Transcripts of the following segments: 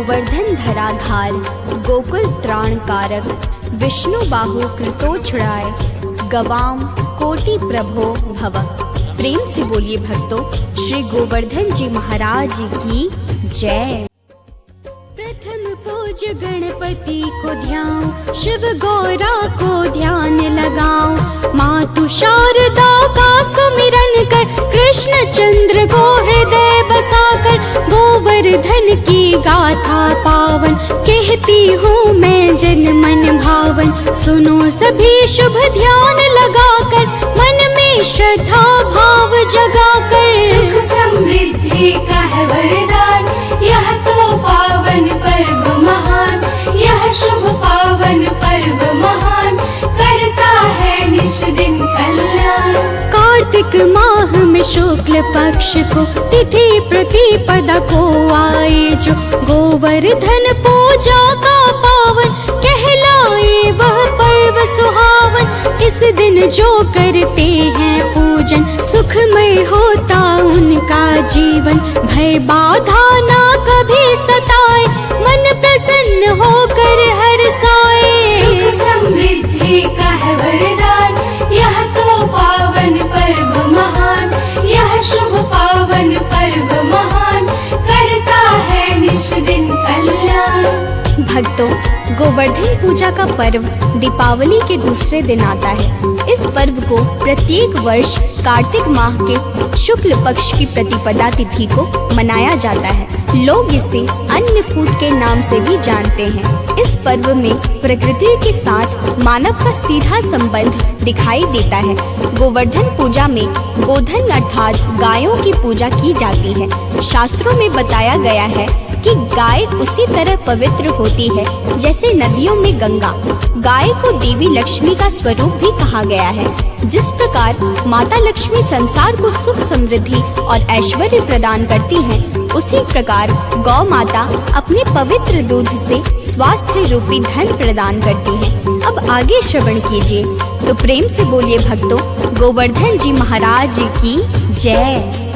गोवर्धन धराधार, गोकुल त्राण कारक, विष्णु बाहु कृतोछ्राय, गवाम कोटि प्रभो भव। प्रेम से बोलिए भक्तों, श्री गोवर्धन जी महाराज की जय। प्रथम पूज गणपति को ध्याऊं, शिव गौरा को ध्यान लगाऊं। मातु शारदा का सुमिरन कर, कृष्ण चंद्र को हृदय बसाकर, गोवर्धन की गाथा पावन, कहती हूँ मैं जन मन भावन। सुनो सभी शुभ ध्यान लगाकर, मन में श्रद्धा भाव जगाकर। सुख समृद्धि का है वरदान, यह तो पावन पर्व महान, यह शुभ पावन पर्व महान, करता है निश दिन कल्याण। कार्तिक माह में शुक्ल पक्ष को, तिथि प्रतिपदा को आए जो, गोवर्धन पूजा का पावन, कहलाए वह पर्व सुहावन। इस दिन जो करते हैं पूजन, सुखमय होता उनका जीवन। भय बाधा ना कभी सताए, मन प्रसन्न होकर हर्षाए। सुख समृद्धि का है वरदान, यह तो पावन पर्व महान, यह शुभ पावन पर्व महान, करता है निश दिन कल्याण। भक्तों, गोवर्धन पूजा का पर्व दीपावली के दूसरे दिन आता है। इस पर्व को प्रत्येक वर्ष कार्तिक माह के शुक्ल पक्ष की प्रतिपदा तिथि को मनाया जाता है। लोग इसे अन्नकूट के नाम से भी जानते हैं। इस पर्व में प्रकृति के साथ मानव का सीधा संबंध दिखाई देता है। गोवर्धन पूजा में गोधन अर्थात गायों की पूजा की जाती है। शास्त्रों में बताया गया है कि गाय उसी तरह पवित्र होती है जैसे नदियों में गंगा। गाय को देवी लक्ष्मी का स्वरूप भी कहा गया है। जिस प्रकार माता लक्ष्मी संसार को सुख समृद्धि और ऐश्वर्य प्रदान करती हैं, उसी प्रकार गौ माता अपने पवित्र दूध से स्वास्थ्य रूपी धन प्रदान करती हैं। अब आगे श्रवण कीजिए, तो प्रेम से बोलिए भक्तों, गोवर्धन जी महाराज की जय।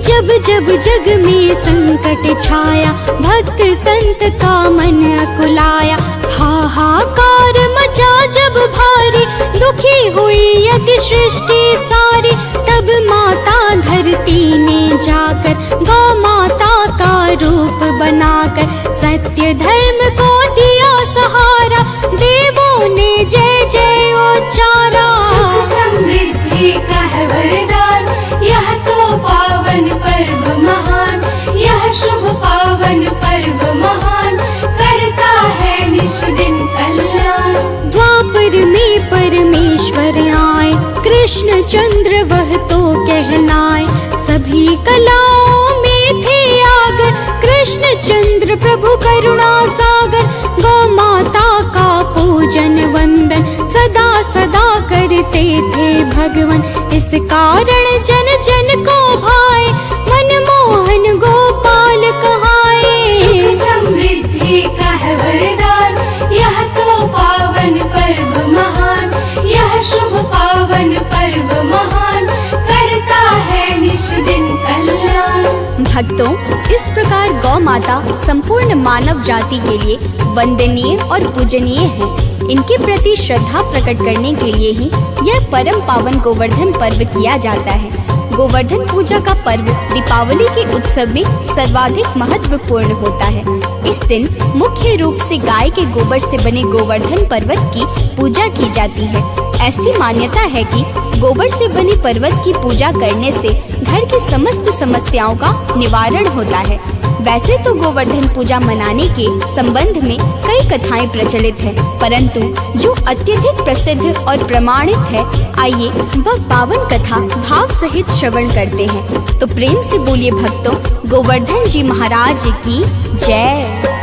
जब जब जग में संकट छाया, भक्त संत का मन अकुलाया, हाहाकार मचा जब भारी, दुखी हुई अति सृष्टि सारी। तब माता धरती ने जाकर, गौ माता का रूप बनाकर, सत्य धर्म को दिया सहारा, देवों ने जय जय उच्चारा। सुख समृद्धि का है वरदान, यह तो पावन पर्व महान, यह शुभ पावन पर्व महान, करता है निश दिन कल्याण। द्वापर में परमेश्वर आए, कृष्ण चंद्र वह तो कहलाए, सभी कलाओं में थे आगर, कृष्ण चंद्र प्रभु करुणा सागर। गौ माता का पूजन वंदन सदा सदा करते थे भगवन, इस कारण जन जन को भाए, मनमोहन गोपाल कहाए। सुख समृद्धि का है वरदान, यह तो पावन पर्व महान, यह शुभ पावन पर्व महान, करता है निश दिन कल्याण। भक्तों, इस प्रकार गौ माता संपूर्ण मानव जाति के लिए वंदनीय और पूजनीय है। इनके प्रति श्रद्धा प्रकट करने के लिए ही यह परम पावन गोवर्धन पर्व किया जाता है। गोवर्धन पूजा का पर्व दीपावली के उत्सव में सर्वाधिक महत्वपूर्ण होता है। इस दिन मुख्य रूप से गाय के गोबर से बने गोवर्धन पर्वत की पूजा की जाती है। ऐसी मान्यता है कि गोबर से बने पर्वत की पूजा करने से घर की समस्त समस्याओं का निवारण होता है। वैसे तो गोवर्धन पूजा मनाने के संबंध में कई कथाएं प्रचलित हैं, परंतु जो अत्यधिक प्रसिद्ध और प्रमाणित है, आइए वह पावन कथा भाव सहित श्रवण करते हैं। तो प्रेम से बोलिए भक्तों, गोवर्धन जी महाराज की जय।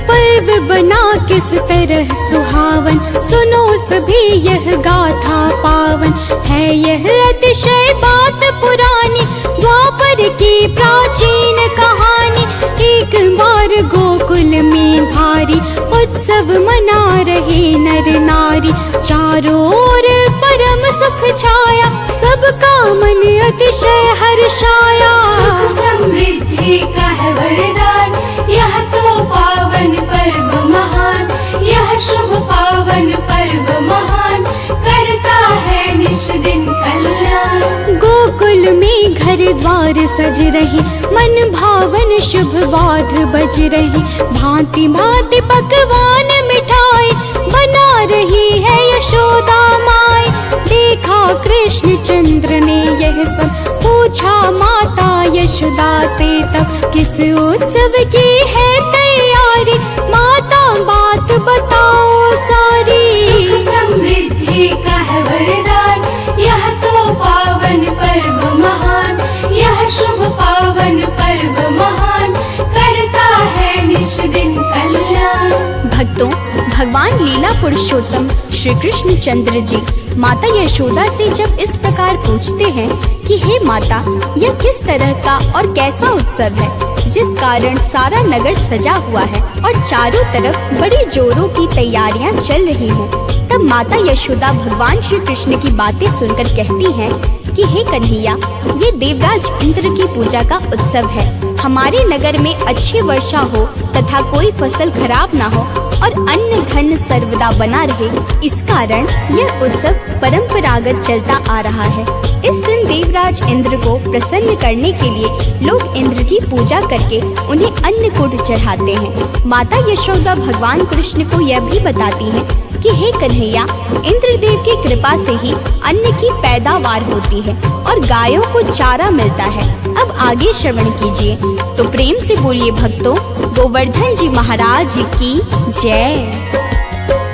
पर्व बना किस तरह सुहावन, सुनो सभी यह गाथा पावन, है यह अतिशय बात पुरानी, द्वापर की प्राचीन कहानी। एक बार गोकुल में भारी उत्सव मना रहे नर नारी, चारों ओर परम सुख छाया, सबका मन अतिशय हर्षाया। सुख समृद्धि का है वरदान, यह तो गोकुल में घर द्वार सज रहे, मन भावन शुभ वाद बज रहे। भांति भांति पकवान मिठाई बना रही है यशोदा माई। देखा कृष्ण चंद्र ने यह सब, पूछा माता यशोदा से तब, किस उत्सव की है तैयारी, माता बात बताओ सारी। सुख समृद्धि का है वरदान, यह तो पावन पर्व महान। यह शुभ पावन पर्व महान, करता है निश दिन कल्याण। भक्तों, भगवान लीला पुरुषोत्तम श्री कृष्ण चंद्र जी माता यशोदा से जब इस प्रकार पूछते हैं कि हे माता, यह किस तरह का और कैसा उत्सव है जिस कारण सारा नगर सजा हुआ है और चारों तरफ बड़ी जोरों की तैयारियां चल रही हैं। तब माता यशोदा भगवान श्री कृष्ण की बातें सुनकर कहती हैं कि हे कन्हैया, ये देवराज इंद्र की पूजा का उत्सव है। हमारे नगर में अच्छी वर्षा हो तथा कोई फसल खराब ना हो और अन्न धन सर्वदा बना रहे, इस कारण यह उत्सव परंपरागत चलता आ रहा है। इस दिन देवराज इंद्र को प्रसन्न करने के लिए लोग इंद्र की पूजा करके उन्हें अन्नकूट चढ़ाते हैं। माता यशोदा भगवान कृष्ण को यह भी बताती हैं कि हे कन्हैया, इंद्रदेव की कृपा से ही अन्न की पैदावार होती है और गायों को चारा मिलता है। अब आगे श्रवण कीजिए, तो प्रेम से बोलिए भक्तों, गोवर्धन जी महाराज की जय।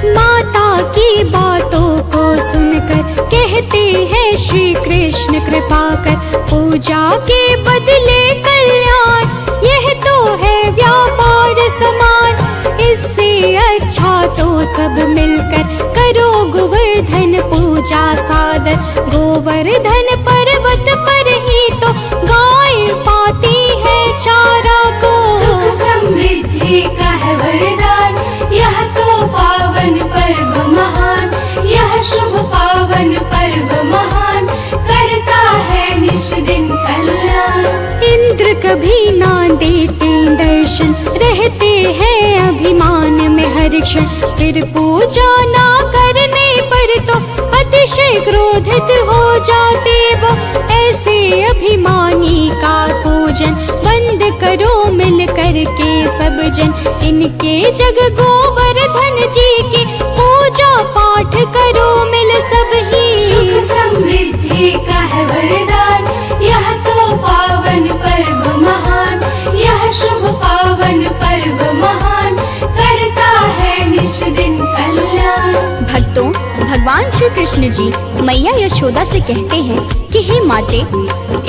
माता की बातों को सुनकर कहते हैं श्री कृष्ण कृपा कर, पूजा के बदले कल्याण, यह तो है व्यापार समान। इससे अच्छा तो सब मिलकर करो गोवर्धन पूजा सादर। गोवर्धन पर्वत पर ही तो गाय पाती है चारा को। सुख समृद्धि का है वरदान, यह तो पावन पर्व महान। यह शुभ पावन पर्व महान, करता है निश दिन कल्याण। इंद्र कभी ना देते दर्शन, रहते हैं अभिमान में हर क्षण। फिर पूजा ना करने पर तो अतिशय क्रोधित हो जाते वो। ऐसे अभिमानी का पूजन बंद करो मिल कर के सब जन। इनके जग गोवर्धन जी की पूजा पाठ करो मिल सब ही। सुख समृद्धि का है वरदान, यह तो पावन पर्व महान। यह शुभ पावन पर्व महान, करता है निश दिन कल्याण। भक्तों, भगवान श्री कृष्ण जी मैया यशोदा से कहते हैं कि हे माते,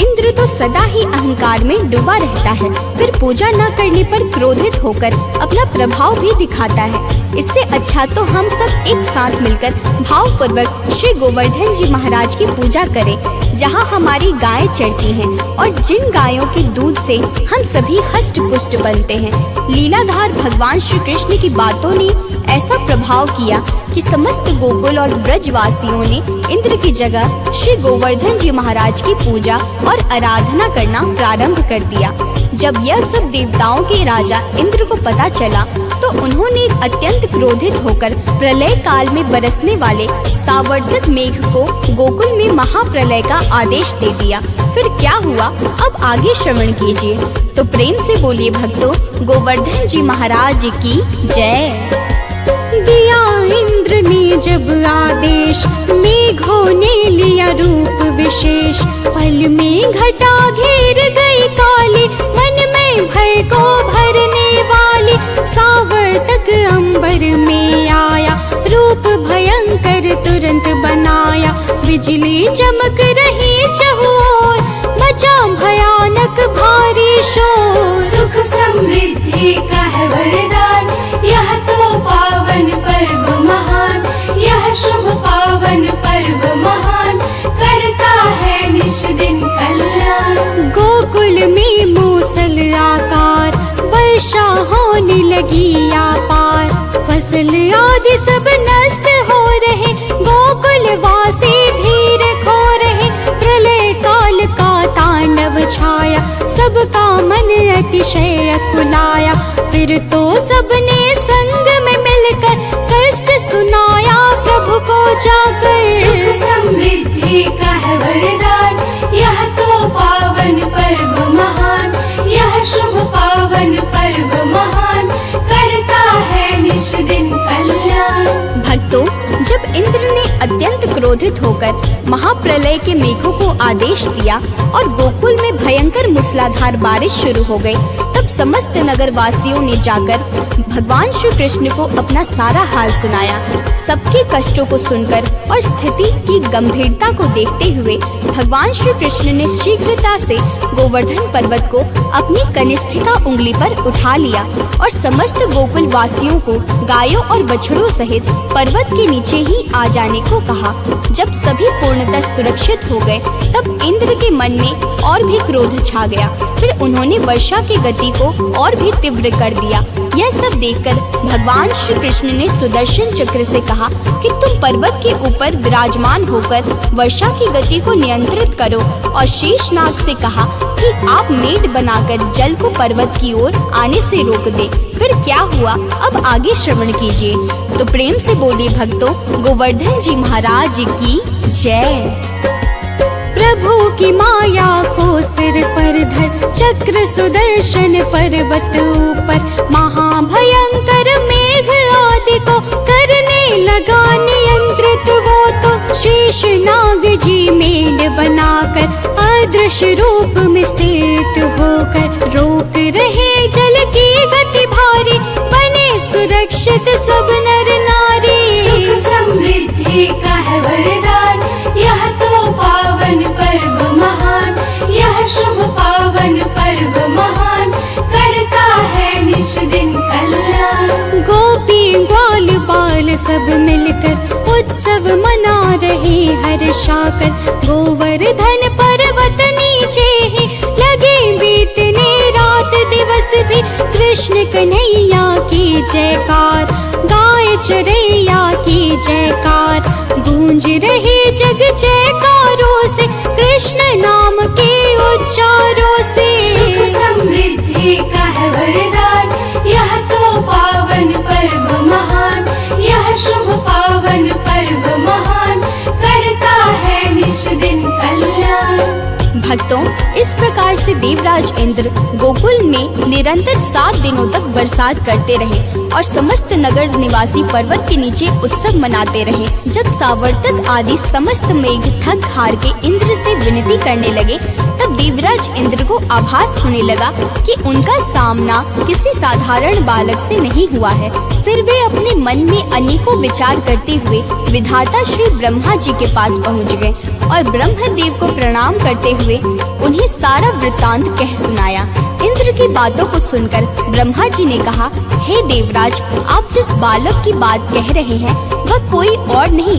इंद्र तो सदा ही अहंकार में डूबा रहता है, फिर पूजा न करने पर क्रोधित होकर अपना प्रभाव भी दिखाता है। इससे अच्छा तो हम सब एक साथ मिलकर भावपूर्वक श्री गोवर्धन जी महाराज की पूजा करें, जहाँ हमारी गायें चढ़ती हैं और जिन गायों के दूध से हम सभी हष्ट पुष्ट बनते हैं। लीलाधार भगवान श्री कृष्ण की बातों ने ऐसा प्रभाव किया कि समस्त गोकुल और ब्रजवासियों ने इंद्र की जगह श्री गोवर्धन जी महाराज की पूजा और आराधना करना प्रारंभ कर दिया। जब यह सब देवताओं के राजा इंद्र को पता चला तो उन्होंने अत्यंत क्रोधित होकर प्रलय काल में बरसने वाले सावर्धक मेघ को गोकुल में महाप्रलय का आदेश दे दिया। फिर क्या हुआ, अब आगे श्रवण कीजिए, तो प्रेम से बोलिए भक्तों, गोवर्धन जी महाराज की जय। दिया इंद्र ने जब आदेश, मेघों ने लिया रूप विशेष। पल में घटा घेर गई काली, मन में भय को भरने वाली। सावर्तक अंबर में आया, रूप भयंकर तुरंत बनाया। बिजली चमक रही चहुओर, मचा भयानक भारी शोर। सुख समृद्धि का है वरदान, यह तो पावन पर्व महान। यह शुभ पावन पर्व महान, करता है निश दिन कल्याण। गोकुल में मूसल आकार, वर्षा होने लगी अपार। फसल आदि सब नष्ट हो रहे, गोकुल वासी धीर खो रहे। प्रलय काल का तांडव छाया, सबका मन अतिशय कुलाया। फिर तो सबने संग में मिलकर कष्ट सुनाया प्रभु को जाकर। सुख समृद्धि का है वरदान, यह तो क्रोधित होकर महाप्रलय के मेघों को आदेश दिया और गोकुल में भयंकर मूसलाधार बारिश शुरू हो गई। तब समस्त नगर वासियों ने जाकर भगवान श्री कृष्ण को अपना सारा हाल सुनाया। सबके कष्टों को सुनकर और स्थिति की गंभीरता को देखते हुए भगवान श्री कृष्ण ने शीघ्रता से गोवर्धन पर्वत को अपनी कनिष्ठिका उंगली पर उठा लिया और समस्त गोकुल वासियों को गायों और बछड़ों सहित पर्वत के नीचे ही आ जाने को कहा। जब सभी पूर्णतः सुरक्षित हो गए तब इंद्र के मन में और भी क्रोध छा गया। फिर उन्होंने वर्षा की गति को और भी तीव्र कर दिया। यह सब देखकर भगवान श्री कृष्ण ने सुदर्शन चक्र से कहा कि तुम पर्वत के ऊपर विराजमान होकर वर्षा की गति को नियंत्रित करो और शेषनाग से कहा कि आप मेढ़ बनाकर जल को पर्वत की ओर आने से रोक दे। फिर क्या हुआ अब आगे श्रवण कीजिए। तो प्रेम से बोले भक्तों, गोवर्धन जी महाराज की जय। प्रभु की माया को सिर पर धर चक्र सुदर्शन पर्वत ऊपर महाभयंकर मेघ आदि को करने लगा नियंत्रित। वो तो शेषनाग जी मेढ़ बनाकर अदृश्य रूप में स्थित होकर रोक रहे जल की गति भारी, बने सुरक्षित सब नर नारी। सुख समृद्धि का है वरदान, यह तो पावन पर्व महान, यह शुभ पावन पर्व महान, करता है निश दिन कल्याण। गोपी ग्वाल बाल सब मिलकर उत्सव मना रहे हर्षाकर। गोवर्धन पर्वत नीचे ही लगे बीतने रात दिवस भी कृष्ण कन्हैया की जयकार, गाय चरैया की जयकार। गूंज रहे जग जयकारों से कृष्ण नाम के उच्चारों से। सुख समृद्धि का है वरदान, यह तो पावन पर्व महान, यह शुभ पावन पर्व महान, करता है निश दिन कल्याण। भक्तों, इस प्रकार से देवराज इंद्र गोकुल में निरंतर 7 दिनों तक बरसात करते रहे और समस्त नगर निवासी पर्वत के नीचे उत्सव मनाते रहे। जब सावर्तक आदि समस्त मेघ थक हार के इंद्र से विनती करने लगे तब देवराज इंद्र को आभास होने लगा कि उनका सामना किसी साधारण बालक से नहीं हुआ है। फिर वे अपने मन में अनेकों विचार करते हुए विधाता श्री ब्रह्मा जी के पास पहुँच गए और ब्रह्मदेव को प्रणाम करते हुए उन्हें सारा वृत्तांत कह सुनाया। इंद्र की बातों को सुनकर ब्रह्मा जी ने कहा, हे देवराज, आप जिस बालक की बात कह रहे हैं वह कोई और नहीं